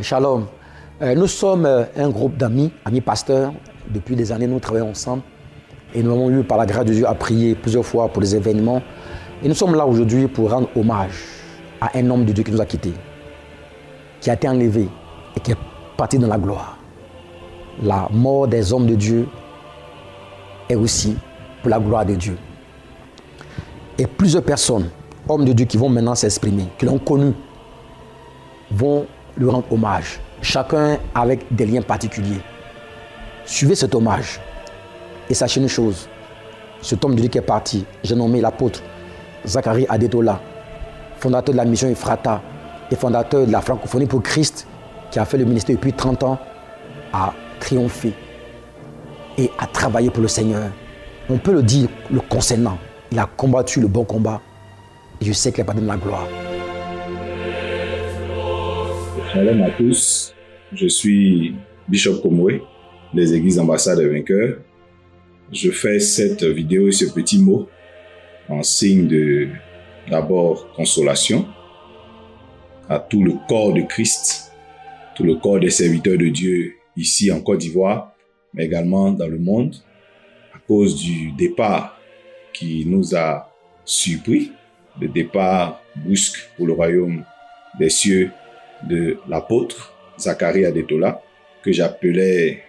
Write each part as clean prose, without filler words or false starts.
Shalom. Nous sommes un groupe d'amis, amis pasteurs. Depuis des années, nous travaillons ensemble. Et nous avons eu, par la grâce de Dieu, à prier plusieurs fois pour des événements. Et nous sommes là aujourd'hui pour rendre hommage à un homme de Dieu qui nous a quittés, qui a été enlevé et qui est parti dans la gloire. La mort des hommes de Dieu est aussi pour la gloire de Dieu. Et plusieurs personnes, hommes de Dieu qui vont maintenant s'exprimer, qui l'ont connu, vont lui rendre hommage, chacun avec des liens particuliers. Suivez cet hommage et sachez une chose, cet homme de Dieu qui est parti, j'ai nommé l'apôtre Zacharie Adetola, fondateur de la mission Ephrata et fondateur de la francophonie pour Christ, qui a fait le ministère depuis 30 ans, a triomphé et a travaillé pour le Seigneur. On peut le dire le concernant, il a combattu le bon combat et je sais qu'il est parti dans la gloire. Shalom à tous, je suis Bishop Komwe, des Églises Ambassades des Vainqueurs. Je fais cette vidéo et ce petit mot en signe de, d'abord, consolation à tout le corps de Christ, tout le corps des serviteurs de Dieu ici en Côte d'Ivoire, mais également dans le monde, à cause du départ qui nous a surpris, le départ brusque pour le royaume des cieux de l'apôtre Zacharie Adetola, que j'appelais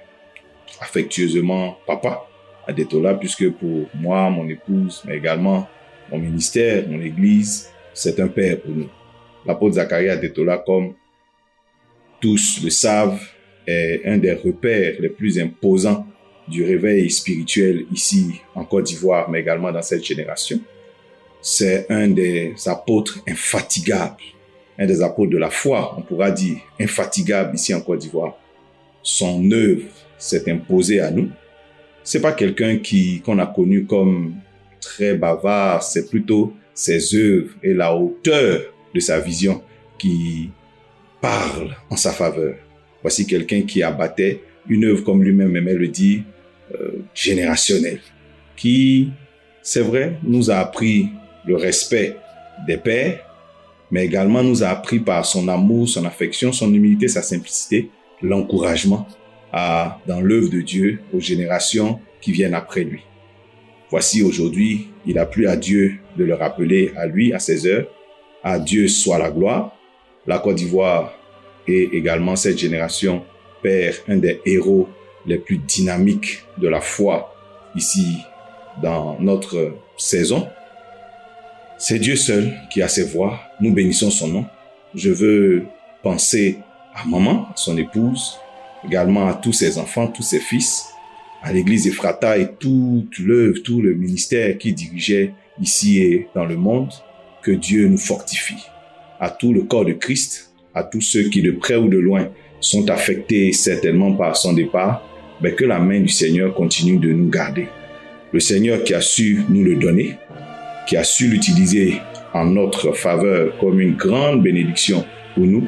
affectueusement Papa Adetola, puisque pour moi, mon épouse, mais également mon ministère, mon église, c'est un père pour nous. L'apôtre Zacharie Adetola, comme tous le savent, est un des repères les plus imposants du réveil spirituel ici en Côte d'Ivoire, mais également dans cette génération. C'est un des apôtres infatigables, un des apôtres de la foi, on pourra dire, infatigable ici en Côte d'Ivoire. Son œuvre s'est imposée à nous. C'est pas quelqu'un qu'on a connu comme très bavard, c'est plutôt ses œuvres et la hauteur de sa vision qui parlent en sa faveur. Voici quelqu'un qui abattait une œuvre, comme lui-même aimait le dire, générationnelle, qui, c'est vrai, nous a appris le respect des pères, mais également nous a appris par son amour, son affection, son humilité, sa simplicité, l'encouragement dans l'œuvre de Dieu aux générations qui viennent après lui. Voici aujourd'hui, il a plu à Dieu de le rappeler à lui, à ses heures. À Dieu soit la gloire. La Côte d'Ivoire et également cette génération perd un des héros les plus dynamiques de la foi ici dans notre saison. C'est Dieu seul qui a ses voix. Nous bénissons son nom. Je veux penser à maman, à son épouse, également à tous ses enfants, tous ses fils, à l'église Ephrata et toute l'œuvre, tout le ministère qu'il dirigeait ici et dans le monde. Que Dieu nous fortifie. À tout le corps de Christ, à tous ceux qui de près ou de loin sont affectés certainement par son départ, mais que la main du Seigneur continue de nous garder. Le Seigneur qui a su nous le donner, qui a su l'utiliser en notre faveur comme une grande bénédiction pour nous,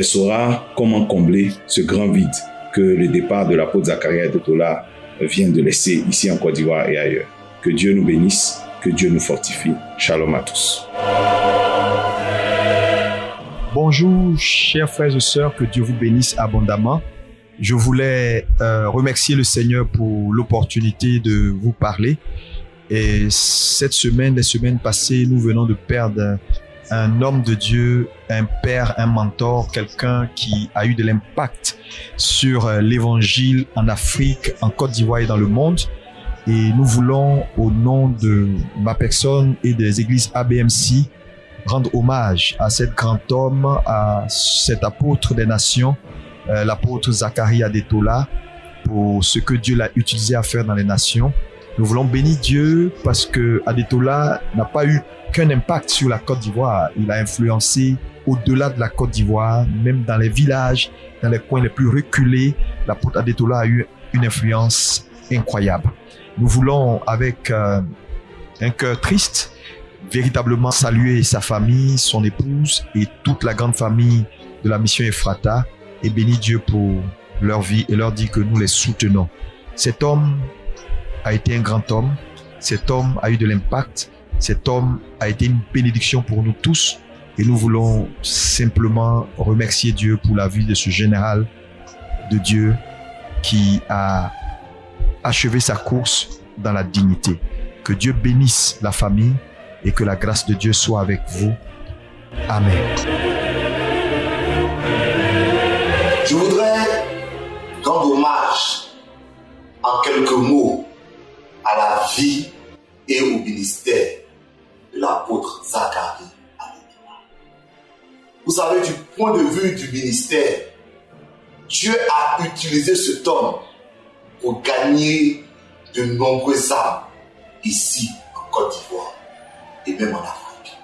saura comment combler ce grand vide que le départ de l'apôtre Zacharie Adetola vient de laisser ici en Côte d'Ivoire et ailleurs. Que Dieu nous bénisse, que Dieu nous fortifie. Shalom à tous. Bonjour, chers frères et sœurs, que Dieu vous bénisse abondamment. Je voulais remercier le Seigneur pour l'opportunité de vous parler. Et cette semaine, les semaines passées, nous venons de perdre un homme de Dieu, un père, un mentor, quelqu'un qui a eu de l'impact sur l'évangile en Afrique, en Côte d'Ivoire et dans le monde. Et nous voulons, au nom de ma personne et des églises ABMC, rendre hommage à cet grand homme, à cet apôtre des nations, l'apôtre Zacharie Adetola, pour ce que Dieu l'a utilisé à faire dans les nations. Nous voulons bénir Dieu parce que Adetola n'a pas eu qu'un impact sur la Côte d'Ivoire. Il a influencé au-delà de la Côte d'Ivoire, même dans les villages, dans les coins les plus reculés. L'apôtre Adetola a eu une influence incroyable. Nous voulons, avec un cœur triste, véritablement saluer sa famille, son épouse et toute la grande famille de la mission Ephrata et bénir Dieu pour leur vie et leur dire que nous les soutenons. Cet homme a été un grand homme, cet homme a eu de l'impact, cet homme a été une bénédiction pour nous tous Et nous voulons simplement remercier Dieu pour la vie de ce général de Dieu qui a achevé sa course dans la dignité. Que Dieu bénisse la famille et que la grâce de Dieu soit avec vous. Amen. Je voudrais rendre hommage en quelques mots à la vie et au ministère de l'apôtre Zacharie. Vous savez, du point de vue du ministère, Dieu a utilisé cet homme pour gagner de nombreuses âmes ici en Côte d'Ivoire et même en Afrique.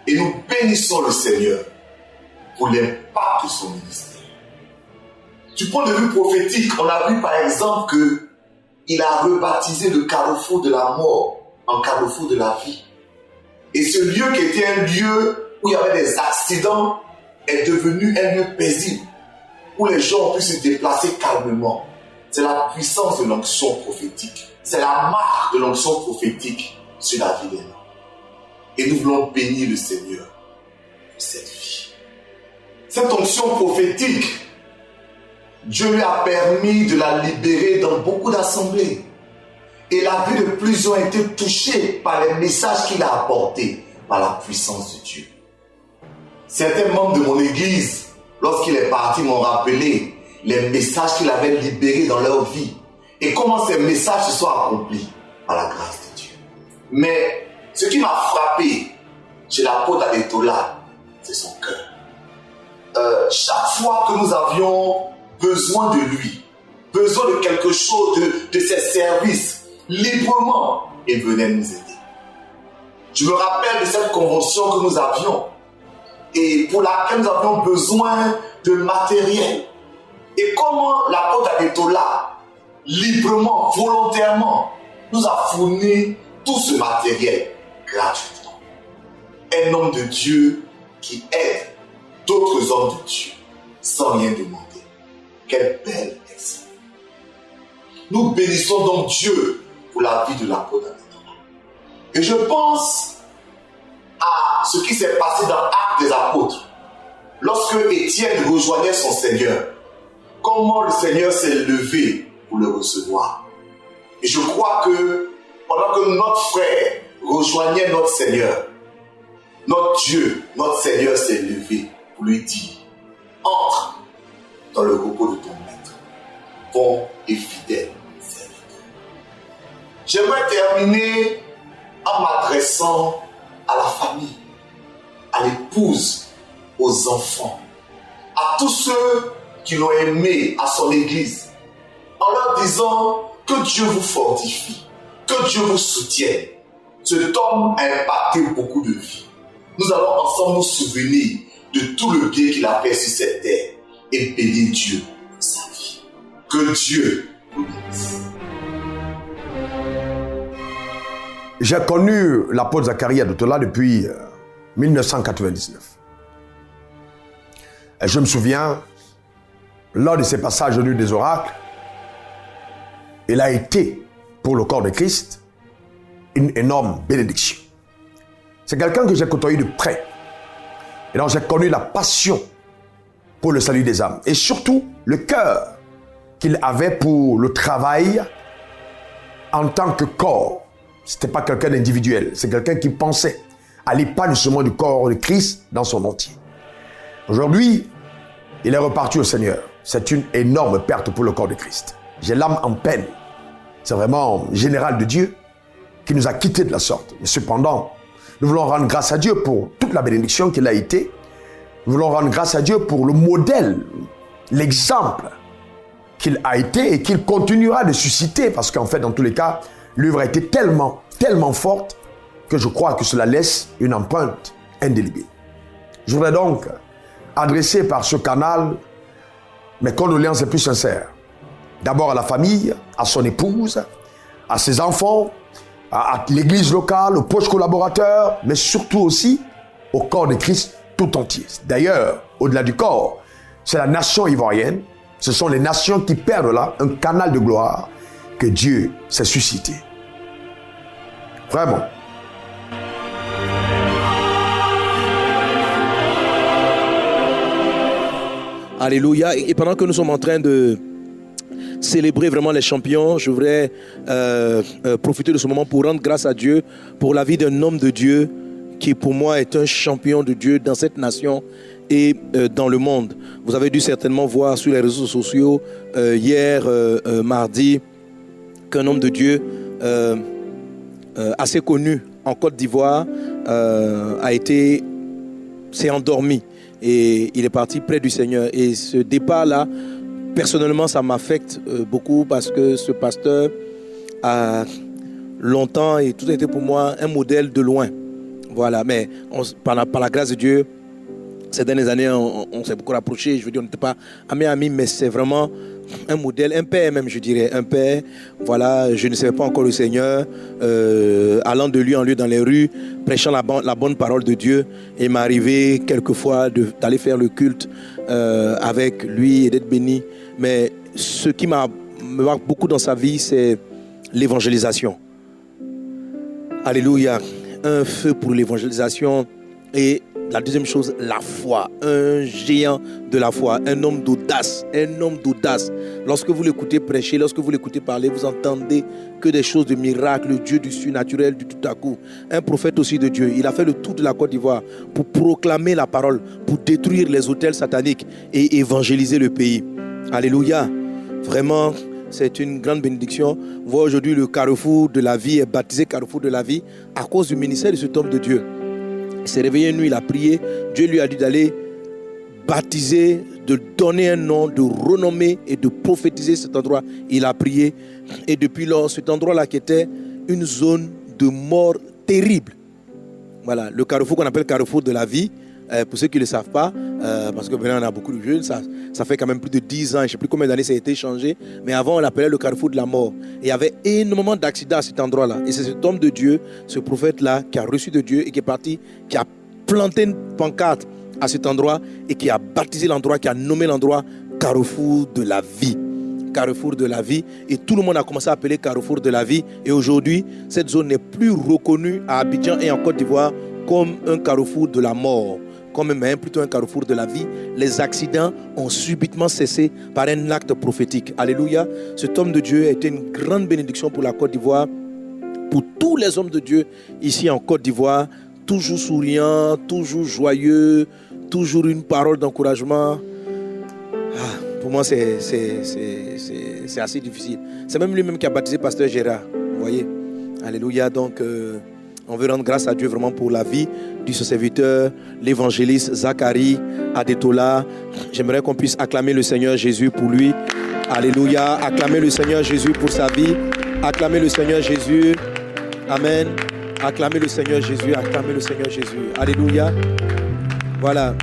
Et nous bénissons le Seigneur pour l'impact de son ministère. Du point de vue prophétique, on a vu par exemple qu'il a rebaptisé le carrefour de la mort en carrefour de la vie. Et ce lieu qui était un lieu où il y avait des accidents est devenu un lieu paisible, où les gens ont pu se déplacer calmement. C'est la puissance de l'onction prophétique. C'est la marque de l'onction prophétique sur la vie des gens. Et nous voulons bénir le Seigneur pour cette vie. Cette onction prophétique, Dieu lui a permis de la libérer dans beaucoup d'assemblées. Et la vie de plusieurs a été touchée par les messages qu'il a apportés par la puissance de Dieu. Certains membres de mon église, lorsqu'il est parti, m'ont rappelé les messages qu'il avait libérés dans leur vie et comment ces messages se sont accomplis par la grâce de Dieu. Mais ce qui m'a frappé chez l'apôtre Adetola, c'est son cœur. Chaque fois que nous avions besoin de lui, besoin de quelque chose, de ses services, librement, il venait nous aider. Je me rappelle de cette convention que nous avions et pour laquelle nous avions besoin de matériel. Et comment l'apôtre Adetola, librement, volontairement, nous a fourni tout ce matériel gratuitement. Un homme de Dieu qui aide d'autres hommes de Dieu sans rien demander. Quel bel exemple. Nous bénissons donc Dieu pour la vie de l'apôtre Adetola. Et je pense à ce qui s'est passé dans Actes des Apôtres. Lorsque Étienne rejoignait son Seigneur, comment le Seigneur s'est levé pour le recevoir. Et je crois que pendant que notre frère rejoignait notre Seigneur, notre Dieu, notre Seigneur s'est levé pour lui dire: entre dans le repos de ton maître, bon et fidèle serviteur. J'aimerais terminer en m'adressant à la famille, à l'épouse, aux enfants, à tous ceux qui l'ont aimé, à son église, en leur disant que Dieu vous fortifie, que Dieu vous soutienne. Cet homme a impacté beaucoup de vies. Nous allons ensemble nous souvenir de tout le bien qu'il a fait sur cette terre et bénir Dieu pour sa vie. Que Dieu vous bénisse. J'ai connu l'apôtre Zacharie Adetola depuis 1999. Et je me souviens, lors de ses passages venus des oracles, il a été, pour le corps de Christ, une énorme bénédiction. C'est quelqu'un que j'ai côtoyé de près. Et donc j'ai connu la passion pour le salut des âmes. Et surtout, le cœur qu'il avait pour le travail en tant que corps. Ce n'était pas quelqu'un d'individuel, c'est quelqu'un qui pensait à l'épanouissement du corps de Christ dans son entier. Aujourd'hui, il est reparti au Seigneur. C'est une énorme perte pour le corps de Christ. J'ai l'âme en peine. C'est vraiment général de Dieu qui nous a quittés de la sorte. Mais cependant, nous voulons rendre grâce à Dieu pour toute la bénédiction qu'il a été. Nous voulons rendre grâce à Dieu pour le modèle, l'exemple qu'il a été et qu'il continuera de susciter, parce qu'en fait, dans tous les cas, l'œuvre a été tellement forte que je crois que cela laisse une empreinte indélébile. Je voudrais donc adresser par ce canal mes condoléances les plus sincères. D'abord à la famille, à son épouse, à ses enfants, à l'église locale, aux proches collaborateurs, mais surtout aussi au corps de Christ tout entier. D'ailleurs, au-delà du corps, c'est la nation ivoirienne, ce sont les nations qui perdent là un canal de gloire que Dieu s'est suscité. Vraiment. Alléluia. Et pendant que nous sommes en train de célébrer vraiment les champions, je voudrais profiter de ce moment pour rendre grâce à Dieu pour la vie d'un homme de Dieu qui pour moi est un champion de Dieu dans cette nation et dans le monde. Vous avez dû certainement voir sur les réseaux sociaux hier, mardi, qu'un homme de Dieu assez connu en Côte d'Ivoire s'est endormi et il est parti près du Seigneur. Et ce départ-là, personnellement, ça m'affecte beaucoup parce que ce pasteur a longtemps et tout a été pour moi un modèle de loin. Voilà, mais par la grâce de Dieu, ces dernières années, on s'est beaucoup rapprochés. Je veux dire, on n'était pas amis, mais c'est vraiment un modèle, un père même, je dirais, un père. Voilà, je ne savais pas encore le Seigneur, allant de lieu en lieu dans les rues, prêchant la bonne parole de Dieu. Et il m'est arrivé quelquefois d'aller faire le culte avec lui et d'être béni. Mais ce qui me marque beaucoup dans sa vie, c'est l'évangélisation. Alléluia. Un feu pour l'évangélisation. Et la deuxième chose, la foi. Un géant de la foi, un homme d'audace, Lorsque vous l'écoutez prêcher, lorsque vous l'écoutez parler, vous entendez que des choses de miracles, le Dieu du surnaturel, du tout à coup. Un prophète aussi de Dieu. Il a fait le tour de la Côte d'Ivoire pour proclamer la parole, pour détruire les autels sataniques et évangéliser le pays. Alléluia. Vraiment, c'est une grande bénédiction. Vous voyez aujourd'hui le carrefour de la vie est baptisé carrefour de la vie à cause du ministère de cet homme de Dieu. Il s'est réveillé une nuit, il a prié. Dieu lui a dit d'aller baptiser, de donner un nom, de renommer et de prophétiser cet endroit. Il a prié. Et depuis lors, cet endroit-là qui était une zone de mort terrible. Voilà, le carrefour qu'on appelle carrefour de la vie. Pour ceux qui ne le savent pas, parce que maintenant on a beaucoup de jeunes, ça fait quand même plus de 10 ans, je ne sais plus combien d'années ça a été changé, mais avant on l'appelait le carrefour de la mort. Et il y avait énormément d'accidents à cet endroit-là. Et c'est cet homme de Dieu, ce prophète-là, qui a reçu de Dieu et qui est parti, qui a planté une pancarte à cet endroit et qui a baptisé l'endroit, qui a nommé l'endroit carrefour de la vie. Carrefour de la vie. Et tout le monde a commencé à appeler carrefour de la vie. Et aujourd'hui, cette zone n'est plus reconnue à Abidjan et en Côte d'Ivoire comme un carrefour de la mort. Comme plutôt un carrefour de la vie. Les accidents ont subitement cessé par un acte prophétique. Alléluia. Cet homme de Dieu était une grande bénédiction pour la Côte d'Ivoire, pour tous les hommes de Dieu ici en Côte d'Ivoire, toujours souriant, toujours joyeux, toujours une parole d'encouragement. Pour moi, c'est assez difficile. C'est même lui-même qui a baptisé Pasteur Gérard. Vous voyez. Alléluia. Donc, on veut rendre grâce à Dieu vraiment pour la vie de ce serviteur, l'évangéliste Zacharie Adetola. J'aimerais qu'on puisse acclamer le Seigneur Jésus pour lui. Alléluia. Acclamer le Seigneur Jésus pour sa vie. Acclamer le Seigneur Jésus. Amen. Acclamer le Seigneur Jésus. Acclamer le Seigneur Jésus. Alléluia. Voilà.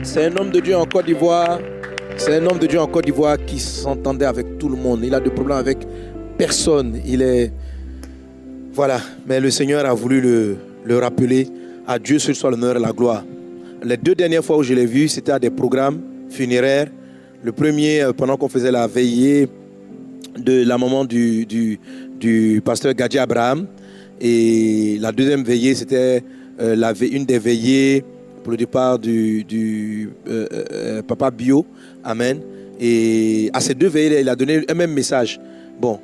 C'est un homme de Dieu en Côte d'Ivoire. C'est un homme de Dieu en Côte d'Ivoire qui s'entendait avec tout le monde. Il a de problèmes avec personne. Il est... Voilà, mais le Seigneur a voulu le rappeler. À Dieu seul soit l'honneur et la gloire. Les 2 dernières fois où je l'ai vu, c'était à des programmes funéraires. Le premier, pendant qu'on faisait la veillée de la maman du pasteur Gadji Abraham. Et la deuxième veillée, c'était une des veillées pour le départ du Papa Bio. Amen. Et à ces 2 veillées, il a donné un même message. Bon.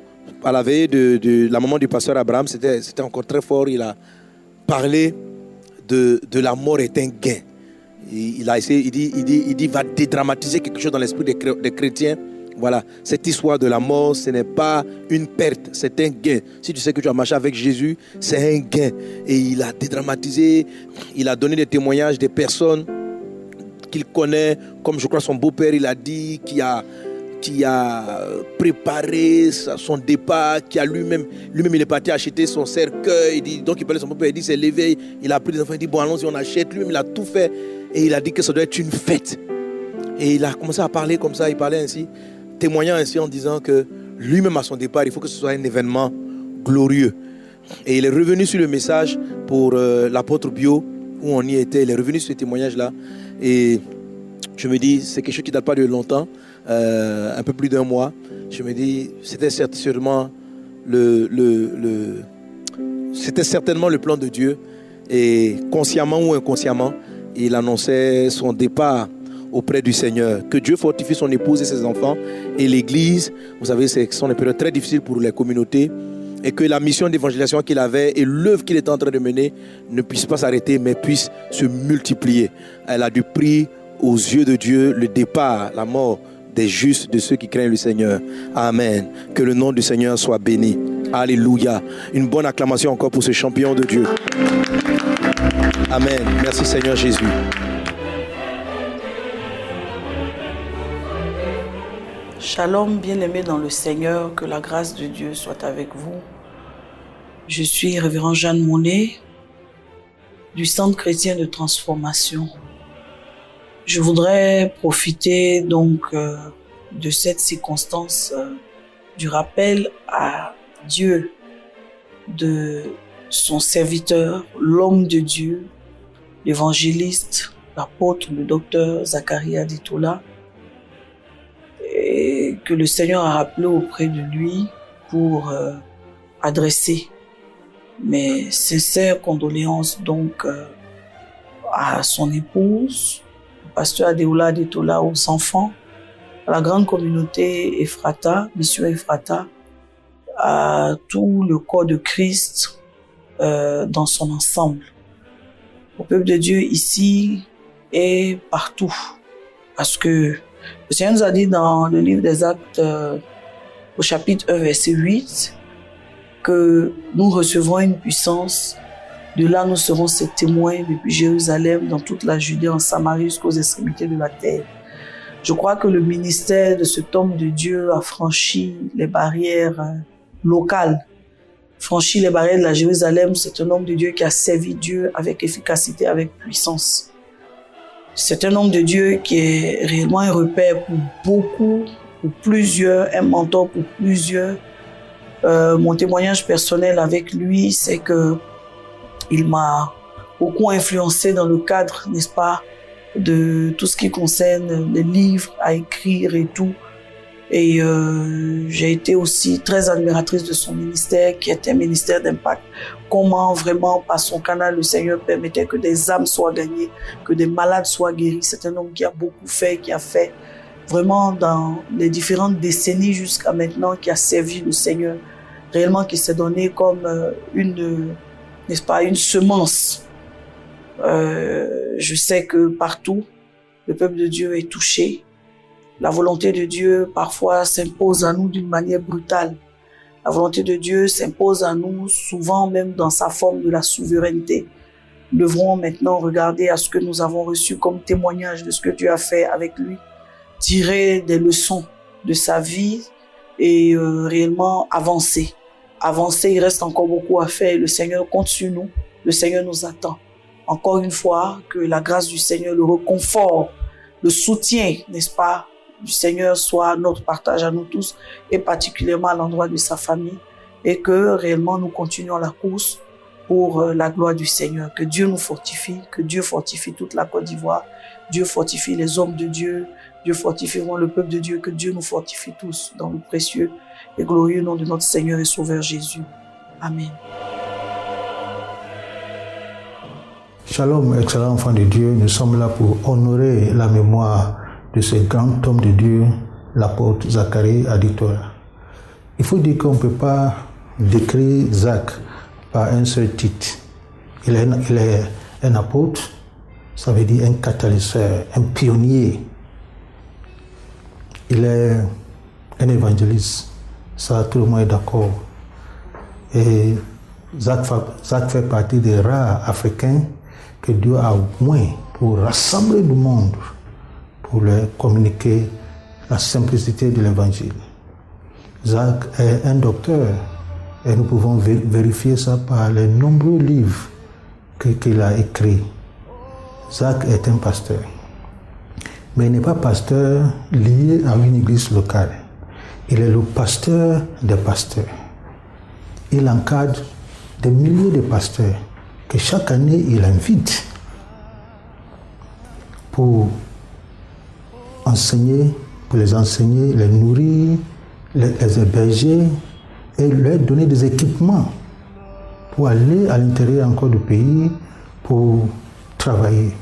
À la veillée de la maman du pasteur Abraham, c'était encore très fort. Il a parlé de la mort est un gain. Il a essayé, il dit va dédramatiser quelque chose dans l'esprit des chrétiens. Voilà, cette histoire de la mort, ce n'est pas une perte, c'est un gain. Si tu sais que tu as marché avec Jésus, c'est un gain. Et il a dédramatisé, il a donné des témoignages des personnes qu'il connaît, comme je crois son beau-père, il a dit, qui a préparé son départ, qui a lui-même il est parti acheter son cercueil. Donc il parlait de son père, il dit c'est l'éveil, il a pris des enfants, il dit bon allons-y on achète, lui-même il a tout fait et il a dit que ça doit être une fête. Et il a commencé à parler comme ça, il parlait ainsi, témoignant ainsi en disant que lui-même à son départ, il faut que ce soit un événement glorieux. Et il est revenu sur le message pour l'apôtre Bio, où on y était, il est revenu sur ce témoignage-là. Et je me dis, c'est quelque chose qui ne date pas de longtemps, un peu plus d'1 mois. Je me dis, c'était certainement c'était certainement le plan de Dieu. Et consciemment ou inconsciemment, il annonçait son départ auprès du Seigneur. Que Dieu fortifie son épouse et ses enfants et l'Église. Vous savez, ce sont des périodes très difficiles pour les communautés. Et que la mission d'évangélisation qu'il avait et l'œuvre qu'il est en train de mener ne puisse pas s'arrêter, mais puisse se multiplier. Elle a du prix aux yeux de Dieu le départ, la mort des justes, de ceux qui craignent le Seigneur. Amen. Que le nom du Seigneur soit béni. Alléluia. Une bonne acclamation encore pour ce champion de Dieu. Amen. Merci Seigneur Jésus. Shalom, bien-aimés dans le Seigneur, que la grâce de Dieu soit avec vous. Je suis révérend Jeanne Monnet du Centre chrétien de transformation. Je voudrais profiter donc de cette circonstance du rappel à Dieu de son serviteur, l'homme de Dieu, l'évangéliste, l'apôtre, le docteur Zacharie Aditola, et que le Seigneur a rappelé auprès de lui pour adresser mes sincères condoléances donc à son épouse, le pasteur Adéola Aditola, aux enfants, à la grande communauté Ephrata, mission Ephrata, à tout le corps de Christ dans son ensemble, au peuple de Dieu ici et partout, parce que le Seigneur nous a dit dans le livre des Actes, au chapitre 1, verset 8, que nous recevrons une puissance. De là, nous serons ses témoins depuis Jérusalem, dans toute la Judée, en Samarie, jusqu'aux extrémités de la terre. Je crois que le ministère de cet homme de Dieu a franchi les barrières locales, franchi les barrières de la Jérusalem. C'est un homme de Dieu qui a servi Dieu avec efficacité, avec puissance. C'est un homme de Dieu qui est réellement un repère pour beaucoup, pour plusieurs, un mentor pour plusieurs. Mon témoignage personnel avec lui, c'est que il m'a beaucoup influencé dans le cadre, n'est-ce pas, de tout ce qui concerne les livres à écrire et tout. Et j'ai été aussi très admiratrice de son ministère, qui est un ministère d'impact. Comment vraiment, par son canal, le Seigneur permettait que des âmes soient gagnées, que des malades soient guéris. C'est un homme qui a beaucoup fait, qui a fait vraiment dans les différentes décennies jusqu'à maintenant, qui a servi le Seigneur, réellement qui s'est donné comme n'est-ce pas, une semence. Je sais que partout, le peuple de Dieu est touché. La volonté de Dieu, parfois, s'impose à nous d'une manière brutale. La volonté de Dieu s'impose à nous, souvent même dans sa forme de la souveraineté. Nous devrons maintenant regarder à ce que nous avons reçu comme témoignage de ce que Dieu a fait avec lui, tirer des leçons de sa vie et réellement avancer. Avancer, il reste encore beaucoup à faire. Le Seigneur compte sur nous. Le Seigneur nous attend. Encore une fois, que la grâce du Seigneur, le réconfort, le soutien, n'est-ce pas, du Seigneur soit notre partage à nous tous et particulièrement à l'endroit de sa famille, et que réellement nous continuons la course pour la gloire du Seigneur. Que Dieu nous fortifie, que Dieu fortifie toute la Côte d'Ivoire, Dieu fortifie les hommes de Dieu, Dieu fortifie vraiment le peuple de Dieu, que Dieu nous fortifie tous dans le précieux et glorieux nom de notre Seigneur et Sauveur Jésus. Amen. Shalom, excellent enfant de Dieu, nous sommes là pour honorer la mémoire de ce grand homme de Dieu, l'apôtre Zacharie Aditola. Il faut dire qu'on ne peut pas décrire Zach par un seul titre. Il est un apôtre, ça veut dire un catalyseur, un pionnier. Il est un évangéliste, ça tout le monde est d'accord. Et Zach fait partie des rares Africains que Dieu a moins pour rassembler le monde, pour leur communiquer la simplicité de l'évangile. Zach est un docteur et nous pouvons vérifier ça par les nombreux livres qu'il a écrits. Zach est un pasteur, mais il n'est pas pasteur lié à une église locale. Il est le pasteur des pasteurs. Il encadre des milliers de pasteurs que chaque année il invite pour enseigner, pour les enseigner, les nourrir, les héberger et leur donner des équipements pour aller à l'intérieur encore du pays pour travailler.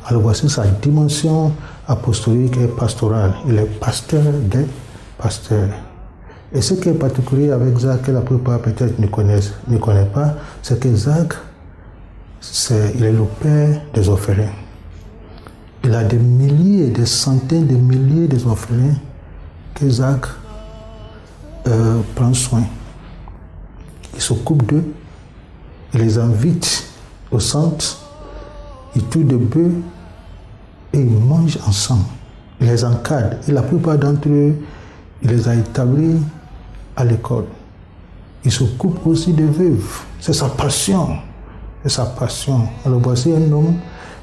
Alors voici sa dimension apostolique et pastorale. Il est pasteur des pasteurs. Et ce qui est particulier avec Zach, que la plupart peut-être ne connaissent pas, c'est que Zach, il est le père des orphelins. Il a des milliers, des centaines de milliers d'orphelins que Zach prend soin. Il s'occupe d'eux, il les invite au centre, il tue des bœufs et ils mangent ensemble. Il les encadre et la plupart d'entre eux, il les a établis à l'école. Il s'occupe aussi des veuves. C'est sa passion. C'est sa passion. Alors voici un homme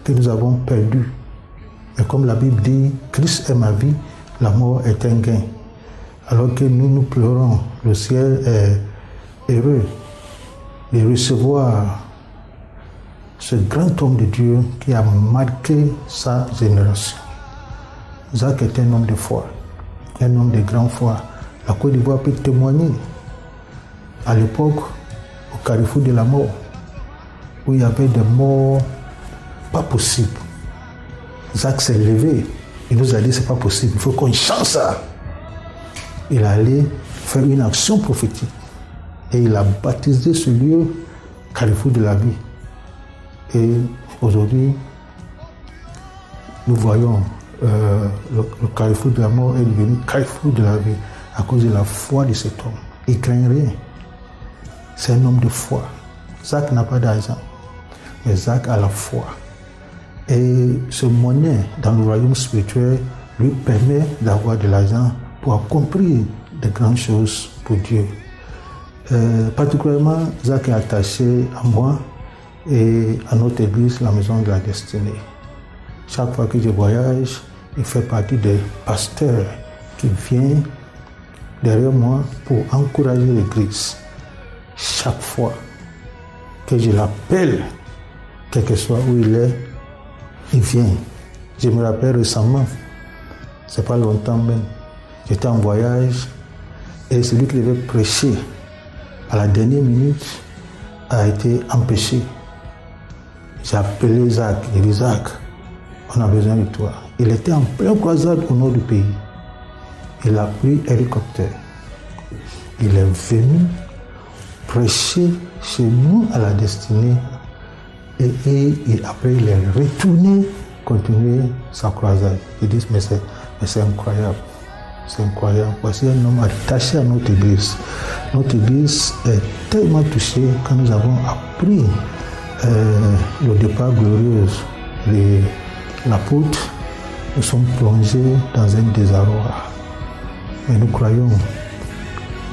que nous avons perdu. Et comme la Bible dit, Christ est ma vie, la mort est un gain. Alors que nous pleurons, le ciel est heureux de recevoir ce grand homme de Dieu qui a marqué sa génération. Zach est un homme de foi, un homme de grande foi. La Côte d'Ivoire peut témoigner. À l'époque, au carrefour de la mort, où il y avait des morts pas possibles, Zach s'est levé. Il nous a dit c'est pas possible, il faut qu'on change ça. Il allait faire une action prophétique et il a baptisé ce lieu carrefour de la vie. Et aujourd'hui, nous voyons le carrefour de la mort est devenu carrefour de la vie à cause de la foi de cet homme. Il ne craint rien. C'est un homme de foi. Zach n'a pas d'argent, mais Zach a la foi. Et ce monnaie dans le royaume spirituel lui permet d'avoir de l'argent pour accomplir de grandes choses pour Dieu. Particulièrement, Zach est attaché à moi et à notre église, la Maison de la Destinée. Chaque fois que je voyage, il fait partie des pasteurs qui viennent derrière moi pour encourager l'église. Chaque fois que je l'appelle, quel que soit où il est, il vient. Je me rappelle récemment, c'est pas longtemps même, j'étais en voyage et celui qui devait prêcher à la dernière minute a été empêché. J'ai appelé Zach, j'ai dit Zach, on a besoin de toi. Il était en pleine croisade au nord du pays. Il a pris hélicoptère. Il est venu prêcher chez nous à la Destinée et après il est retourné continuer sa croisade. Ils disent mais c'est incroyable. C'est incroyable. Voici un homme attaché à notre église. Notre église est tellement touchée quand nous avons appris le départ glorieux de l'apôtre. Nous sommes plongés dans un désarroi. Mais nous croyons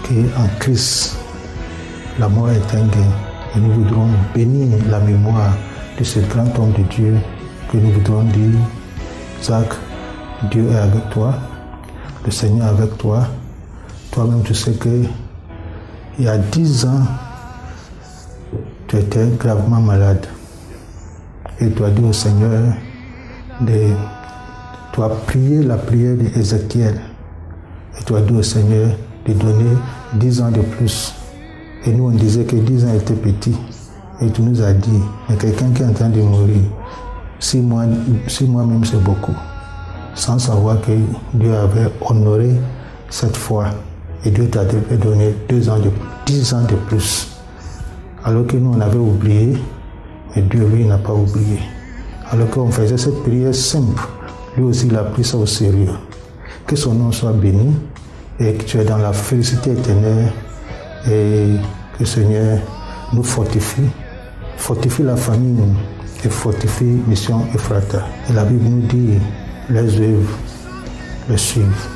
qu'en Christ, la mort est un gain. Et nous voudrons bénir la mémoire de ce grand homme de Dieu que nous voudrons dire, Zach, Dieu est avec toi, le Seigneur est avec toi. Toi-même, tu sais qu'il y a 10 ans, tu étais gravement malade. Et tu as dit au Seigneur, tu as prié la prière d'Ézéchiel. Et tu as dit au Seigneur de donner 10 ans de plus. Et nous, on disait que 10 ans étaient petits. Et tu nous as dit, mais quelqu'un qui est en train de mourir, 6 mois même, c'est beaucoup. Sans savoir que Dieu avait honoré cette foi. Et Dieu t'a donné 10 ans de plus. Alors que nous, on avait oublié, mais Dieu, lui, n'a pas oublié. Alors qu'on faisait cette prière simple, lui aussi, il a pris ça au sérieux. Que son nom soit béni et que tu es dans la félicité éternelle et que le Seigneur nous fortifie la famille et fortifie Mission Ephrata. Et la Bible nous dit, les œuvres le suivent.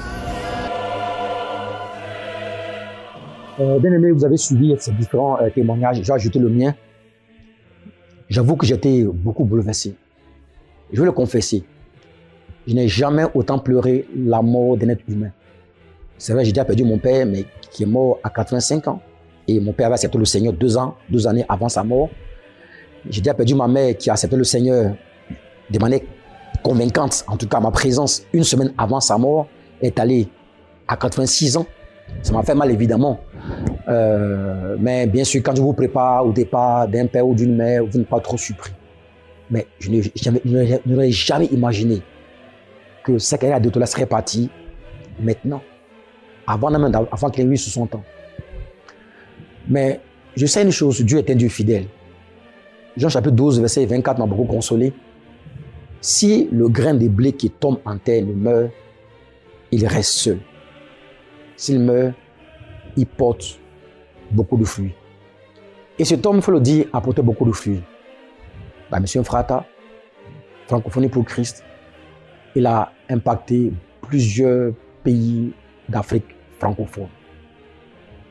Bien aimé, vous avez suivi ces différents témoignages. J'ai ajouté le mien. J'avoue que j'étais beaucoup bouleversé. Je vais le confesser. Je n'ai jamais autant pleuré la mort d'un être humain. C'est vrai, j'ai déjà perdu mon père, mais qui est mort à 85 ans. Et mon père avait accepté le Seigneur 2 années avant sa mort. J'ai déjà perdu ma mère qui a accepté le Seigneur de manière convaincante. En tout cas, ma présence, 1 semaine avant sa mort, est allée à 86 ans. Ça m'a fait mal, évidemment. Mais bien sûr, quand je vous prépare au départ d'un père ou d'une mère, vous n'êtes pas trop surpris. Mais je n'aurais jamais imaginé que Zachary Adetola serait parti maintenant, avant qu'il ait eu 60 ans. Mais je sais une chose, Dieu est un Dieu fidèle. Jean chapitre 12, verset 24 m'a beaucoup consolé. Si le grain de blé qui tombe en terre ne meurt, il reste seul. S'il meurt, il porte beaucoup de fruits. Et cet homme, il faut le dire, a porté beaucoup de fruits. La mission Frata, Francophonie pour Christ, il a impacté plusieurs pays d'Afrique francophone.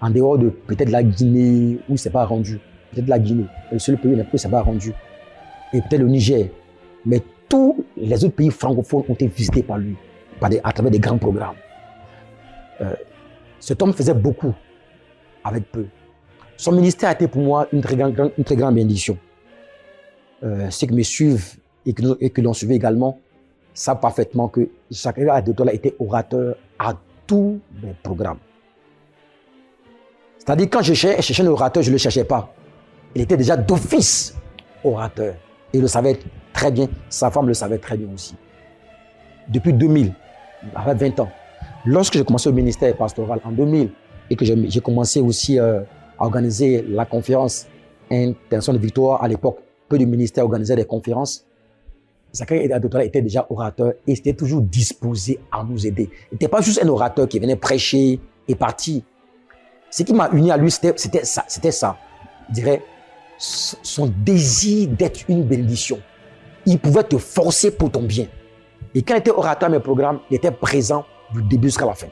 En dehors de peut-être la Guinée, où il ne s'est pas rendu. Peut-être la Guinée, le seul pays où il ne s'est pas rendu. Et peut-être le Niger. Mais tous les autres pays francophones ont été visités par lui, à travers des grands programmes. Cet homme faisait beaucoup avec peu. Son ministère a été pour moi une très grande bénédiction. Ceux qui me suivent et qui l'ont suivi également savent parfaitement que Zachary Adetola était orateur à tous mes programmes. C'est-à-dire quand je cherchais un orateur, je ne le cherchais pas. Il était déjà d'office orateur. Et il le savait très bien, sa femme le savait très bien aussi. Depuis 2000, avec 20 ans, lorsque j'ai commencé au ministère pastoral en 2000 et que j'ai commencé aussi à organiser la conférence Intention de Victoire, à l'époque, peu de ministères organisaient des conférences. Zachary Adetola était déjà orateur et était toujours disposé à nous aider. Il n'était pas juste un orateur qui venait prêcher et partir. Ce qui m'a uni à lui, c'était ça. Je dirais, son désir d'être une bénédiction. Il pouvait te forcer pour ton bien. Et quand il était orateur à mes programmes, il était présent du début jusqu'à la fin.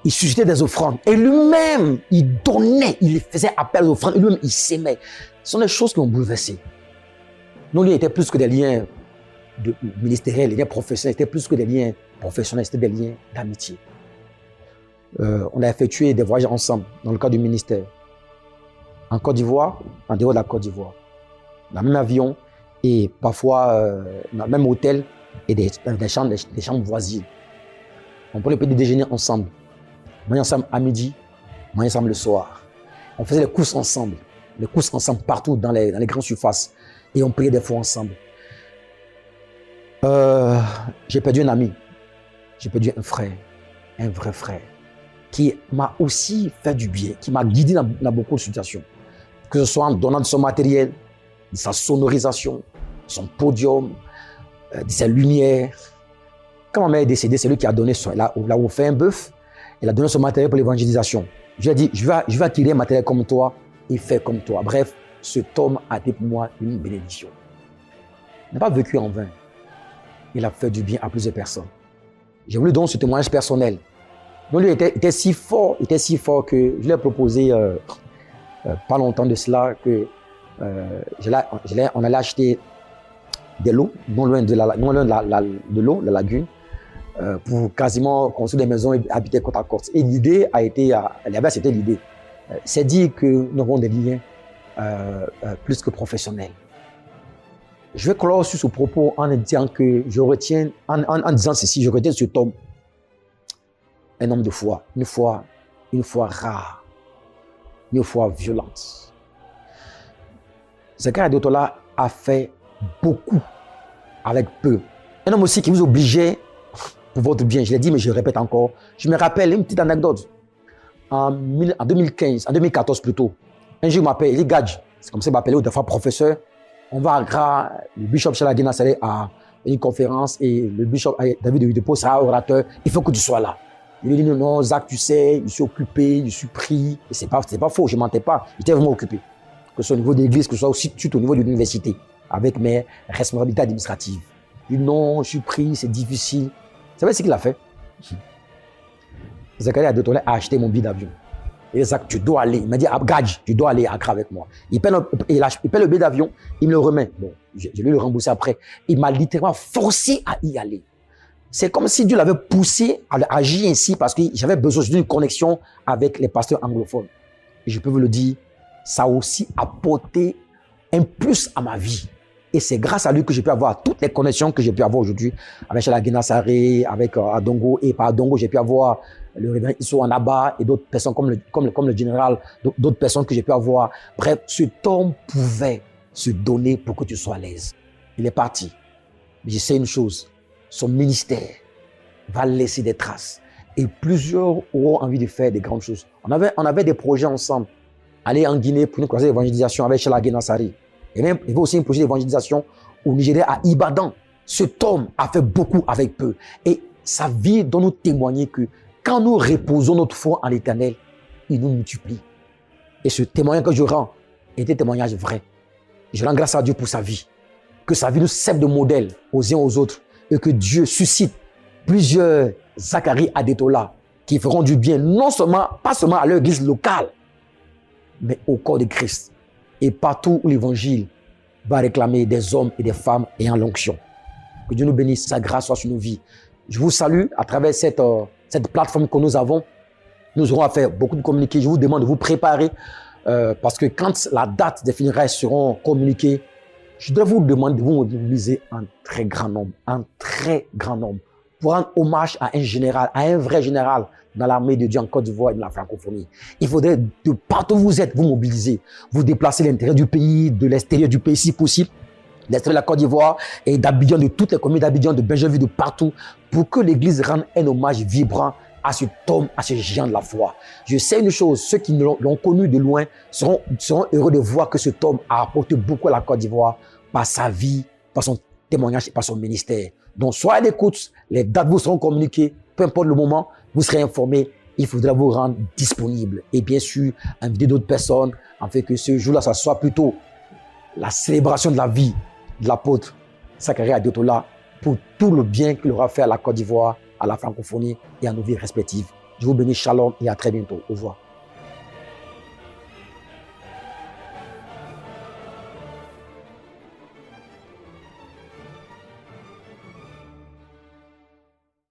Il suscitait des offrandes. Et lui-même, il donnait, il faisait appel aux offrandes. Et lui-même, il s'aimait. Ce sont des choses qui m'ont bouleversé. Non, lui, il était plus que des liens ministériels, des liens professionnels. C'était plus que des liens professionnels, c'était des liens d'amitié. On a effectué des voyages ensemble dans le cadre du ministère. En Côte d'Ivoire, en dehors de la Côte d'Ivoire. Dans le même avion et parfois dans le même hôtel et des chambres voisines. On prenait le petit déjeuner ensemble. On mangeait ensemble à midi, on mangeait ensemble le soir. On faisait les courses ensemble partout dans les grandes surfaces. Et on priait des fois ensemble. J'ai perdu un ami. J'ai perdu un frère, un vrai frère, qui m'a aussi fait du bien, qui m'a guidé dans beaucoup de situations. Que ce soit en donnant de son matériel, de sa sonorisation, de son podium, de ses lumières. Quand ma mère est décédée, c'est lui qui a donné là où on fait un bœuf, il a donné son matériel pour l'évangélisation. Je lui ai dit, je vais attirer un matériel comme toi et faire comme toi. Bref, cet homme a été pour moi une bénédiction. Il n'a pas vécu en vain. Il a fait du bien à plusieurs personnes. J'ai voulu donc ce témoignage personnel. Donc lui était si fort que je lui ai proposé, pas longtemps de cela, que on allait acheter de l'eau, non loin de l'eau, la lagune, pour quasiment construire des maisons et habiter côte à côte. Et l'idée a été, c'était l'idée. C'est dit que nous avons des liens plus que professionnels. Je vais clore sur ce propos en disant que je retiens, en disant ceci, je retiens cet homme, un homme de foi, une foi rare, une foi violente. Zachary Adetola a fait beaucoup avec peu. Un homme aussi qui vous obligeait pour votre bien. Je l'ai dit, mais je le répète encore. Je me rappelle une petite anecdote. En 2014 plutôt, un jour il m'appelle, il dit Gadj, c'est comme ça qu'il m'appelait, des fois professeur. On va à Accra, le bishop Charles Guénassaré a une conférence et le bishop David de Hudepo sera orateur. Il faut que tu sois là. Il lui dit non, Zach, tu sais, je suis occupé, je suis pris. Et c'est pas faux, je ne mentais pas. J'étais vraiment occupé. Que ce soit au niveau de l'église, que ce soit aussi au niveau de l'université, avec mes responsabilités administratives. Il dit non, je suis pris, c'est difficile. Vous savez ce qu'il a fait? Zachary Adetola a acheté mon billet d'avion. Il dit, Zach, tu dois aller. Il m'a dit, Gadj, tu dois aller à Accra avec moi. Il paie le billet d'avion, il me le remet. Bon, je vais le rembourser après. Il m'a littéralement forcé à y aller. C'est comme si Dieu l'avait poussé à agir ainsi parce que j'avais besoin d'une connexion avec les pasteurs anglophones. Et je peux vous le dire, ça a aussi apporté un plus à ma vie. Et c'est grâce à lui que j'ai pu avoir toutes les connexions que j'ai pu avoir aujourd'hui avec Charles Guénassaré, avec Adongo. Et par Adongo, j'ai pu avoir le révérend Issou Anaba et d'autres personnes comme le général, d'autres personnes que j'ai pu avoir. Bref, cet homme pouvait se donner pour que tu sois à l'aise. il est parti. Mais je sais une chose, son ministère va laisser des traces. Et plusieurs auront envie de faire des grandes choses. On avait des projets ensemble. Aller en Guinée pour une croisade d'évangélisation avec Chala Genassari. Et même, il y avait aussi un projet d'évangélisation au Nigeria, à Ibadan. Cet homme a fait beaucoup avec peu. Et sa vie doit nous témoigner que quand nous reposons notre foi en l'Éternel, il nous multiplie. Et ce témoignage que je rends est un témoignage vrai. Je rends grâce à Dieu pour sa vie. Que sa vie nous serve de modèle aux uns aux autres. Et que Dieu suscite plusieurs Zacharie Adetola qui feront du bien, pas seulement à leur église locale, mais au corps de Christ. Et partout où l'évangile va réclamer des hommes et des femmes ayant l'onction. Que Dieu nous bénisse, sa grâce soit sur nos vies. Je vous salue à travers cette plateforme que nous avons. Nous aurons à faire beaucoup de communiqués. Je vous demande de vous préparer parce que quand la date des funérailles seront communiquées, je dois vous demander de vous mobiliser un très grand nombre, pour rendre hommage à un général, à un vrai général dans l'armée de Dieu en Côte d'Ivoire et dans la francophonie. Il faudrait, de partout où vous êtes, vous mobiliser, vous déplacer à l'intérieur du pays, de l'extérieur du pays si possible, l'extérieur de la Côte d'Ivoire et d'Abidjan, de toutes les communes d'Abidjan, de Benjerville, de partout, pour que l'Église rende un hommage vibrant à cet homme, à ce géant de la foi. Je sais une chose, ceux qui l'ont connu de loin seront heureux de voir que cet homme a apporté beaucoup à la Côte d'Ivoire par sa vie, par son témoignage et par son ministère. Donc, soyez à l'écoute, les dates vous seront communiquées, peu importe le moment, vous serez informés, il faudra vous rendre disponible. Et bien sûr, inviter d'autres personnes, afin que ce jour-là, ça soit plutôt la célébration de la vie de l'apôtre Zacharie Adetola pour tout le bien qu'il aura fait à la Côte d'Ivoire, à la francophonie et à nos vies respectives. Je vous bénis, shalom et à très bientôt. Au revoir.